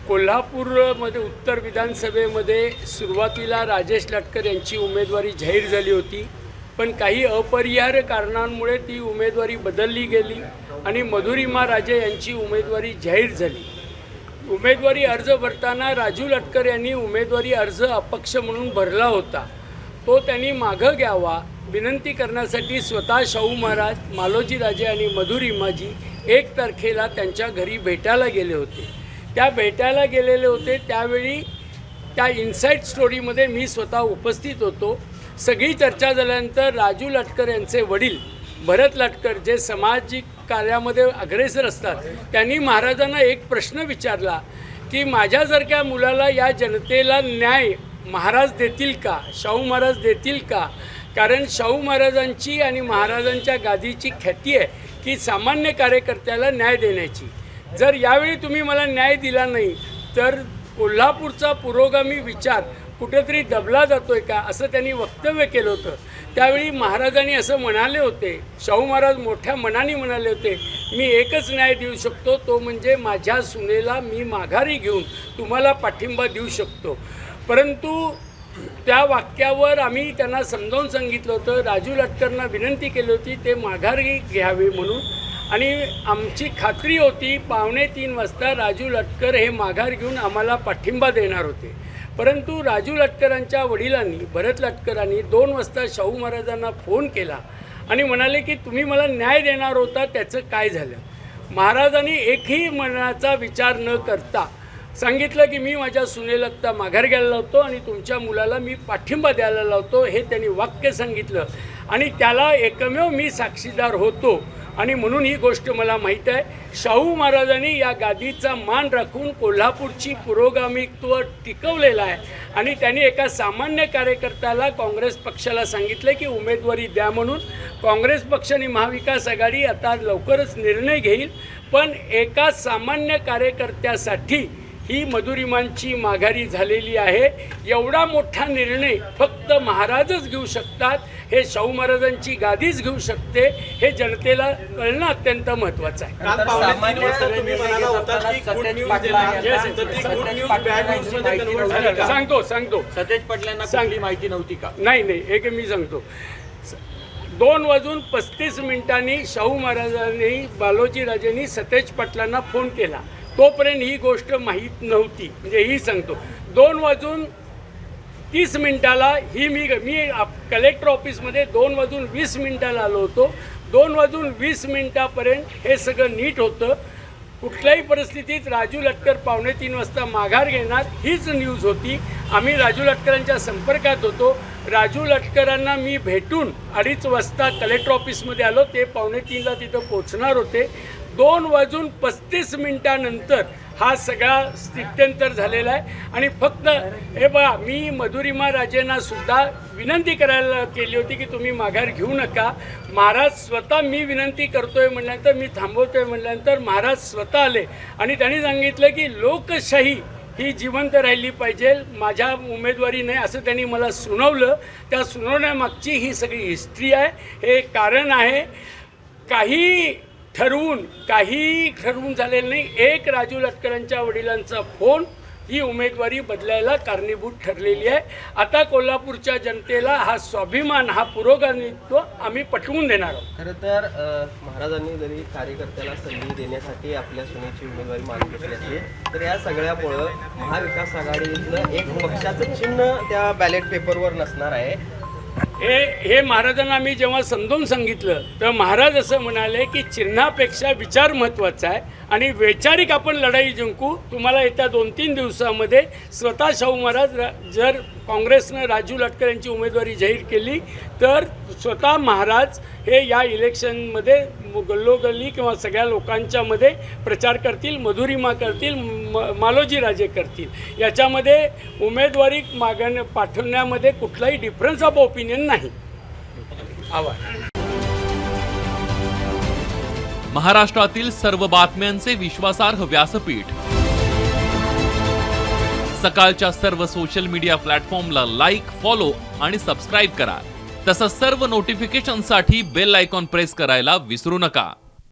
कोल्हापूरमध्ये उत्तर विधानसभेमध्ये सुरुवातीला राजेश लाटकर यांची उमेदवारी जाहीर झाली होती, पण काही अपरिहार्य कारणांमुळे ती उमेदवारी बदलली गेली आणि मधुरिमा राजे यांची उमेदवारी जाहीर झाली। उमेदवारी अर्ज भरताना राजू लाटकर यांनी उमेदवारी अर्ज अपक्ष म्हणून भरला होता, तो त्यांनी मागं घ्यावा विनंती करण्यासाठी स्वतः शाहू महाराज, मालोजी राजे आणि मधुरिमाजी 1 तारखेला त्यांच्या घरी भेटायला गेले होते। त्या भेटायला गेलेले होते त्यावेळी त्या इनसाइड स्टोरीमध्ये मी स्वतः उपस्थित होतो। सगळी चर्चा झाल्यानंतर राजू लाटकर यांचे वडील भरत लाटकर, जे सामाजिक कार्यामध्ये अग्रेसर असतात, त्यांनी महाराजांना एक प्रश्न विचारला की माझ्यासारख्या मुलाला या जनतेला न्याय महाराज देतील का, शाहू महाराज देतील का? कारण शाहू महाराजांची आणि महाराजांच्या गादीची ख्याती आहे की सामान्य कार्यकर्त्याला न्याय देण्याची। जर यावेळी तुम्ही मला न्याय दिला नाही तर कोल्हापूरचा पुरोगामी विचार कुठेतरी दबला जातोय का, असं त्यांनी वक्तव्य केलं होतं। त्यावेळी महाराजांनी असं म्हणाले होते, शाहू महाराज मोठ्या मनाने म्हणाले होते, मी एकच न्याय देऊ शकतो, तो म्हणजे माझ्या सुनेला मी माघारी घेऊन तुम्हाला पाठिंबा देऊ शकतो। परंतु त्या वाक्यावर आम्ही त्यांना समजावून सांगितलं होतं, राजू लाटकरांना विनंती केली होती ते माघारी घ्यावे म्हणून, आणि आमची खात्री होती 2:45 वाजता राजू लाटकर हे माघार घेऊन आम्हाला पाठिंबा देणार होते। परंतु राजू लाटकरांच्या वडिलांनी, भरत लाटकरांनी 2 वाजता शाहू महाराजांना फोन केला आणि म्हणाले की तुम्ही मला न्याय देणार होता, त्याचं काय झालं? महाराजांनी एकही मनाचा विचार न करता सांगितलं की मी माझ्या सुनेला आता माघार घ्यायला लावतो आणि तुमच्या मुलाला मी पाठिंबा द्यायला लावतो, हे त्यांनी वाक्य सांगितलं आणि त्याला एकमेव मी साक्षीदार होतो आणि म्हणून ही गोष्ट मला माहीत आहे। शाहू महाराजांनी या गादीचा मान राखून कोल्हापूरची पुरोगामित्व टिकवलेलं आहे आणि त्यांनी एका सामान्य कार्यकर्त्याला काँग्रेस पक्षाला सांगितलं की उमेदवारी द्या म्हणून। काँग्रेस पक्ष आणि महाविकास आघाडी आता लवकरच निर्णय घेईल, पण एका सामान्य कार्यकर्त्यासाठी ही मधुरिमांची माघारी झालेली आहे। एवढा मोठा निर्णय फक्त महाराजच घेऊ शकतात, हे शाहू महाराजांची गादीच घेऊ शकते, हे जनतेला कळणं अत्यंत महत्त्वाचं आहे। सांगतो सतेज पाटलांना माहिती नव्हती का? नाही, एक मी सांगतो। 2:35 शाहू महाराजांनी, मालोजी राजेंनी सतेज पाटलांना फोन केला, तोपर्यंत ही गोष्ट माहीत नव्हती। म्हणजे ही सांगतो 2:30 ही मी कलेक्टर ऑफिसमध्ये 2:20 आलो होतो। 2:20 हे सगळं नीट होतं। कुठल्याही परिस्थितीत राजू लाटकर 2:45 वाजता माघार घेणार हीच न्यूज होती। आम्ही राजू लाटकरांच्या संपर्कात होतो। राजू लाटकरांना मी भेटून 2:30 वाजता कलेक्टर ऑफिसमध्ये आलो, ते 2:45 तिथं पोचणार होते। 2:35 नंतर हा सगळा स्थित्यंतर झालेला आहे आणि फक्त हे बघा, मी मधुरिमा राजेंना सुद्धा विनंती करायला केली होती की तुम्ही माघार घेऊ नका। महाराज स्वतः मी विनंती करतोय म्हटल्यानंतर, मी थांबवतोय म्हटल्यानंतर महाराज स्वतः आले आणि त्यांनी सांगितलं की लोकशाही ही जिवंत राहिली पाहिजे, माझ्या उमेदवारी नाही असं त्यांनी मला सुनावलं। त्या सुनावण्यामागची ही सगळी हिस्ट्री आहे, हे कारण आहे। काही ठरवून झालेलं नाही। एक राजू लाटकरांच्या वडिलांचा फोन ही उमेदवारी बदलायला कारणीभूत ठरलेली आहे। आता कोल्हापूरच्या जनतेला हा स्वाभिमान, हा पुरोगामित्व आम्ही पटवून देणार आहोत। खरं तर महाराजांनी जरी कार्यकर्त्याला संधी देण्यासाठी आपल्या सुनेची उमेदवारी मागितली असली, तर या सगळ्यामुळं महाविकास आघाडीतलं एक पक्षाचं चिन्ह त्या बॅलेट पेपरवर नसणार आहे। हे महाराजांना मी जेव्हा समजावून सांगितलं तर महाराज असं म्हणाले की चिन्हापेक्षा विचार महत्त्वाचा आहे आणि वैचारिक आपण लढाई जिंकू। तुम्हाला येत्या 2-3 दिवसामध्ये स्वतः शाहू महाराज, जर काँग्रेसनं राजू लाटकर यांची उमेदवारी जाहीर केली तर स्वतः महाराज हे या इलेक्शनमध्ये गल्लोगल्ली किंवा सगळ्या लोकांच्यामध्ये प्रचार करतील, मधुरिमा करतील, मालोजी राजे करतील। याच्यामध्ये उमेदवारी पाठवण्यामध्ये कुठलाही डिफरन्स ऑफ ओपिनियन नाही। आभार। महाराष्ट्रातील सर्व बातम्यांचे विश्वासार्ह व्यासपीठ, सकाळच्या सर्व सोशल मीडिया प्लॅटफॉर्मला लाईक, फॉलो आणि सबस्क्राईब करा। तसंच सर्व नोटिफिकेशनसाठी बेल आयकॉन प्रेस करायला विसरू नका।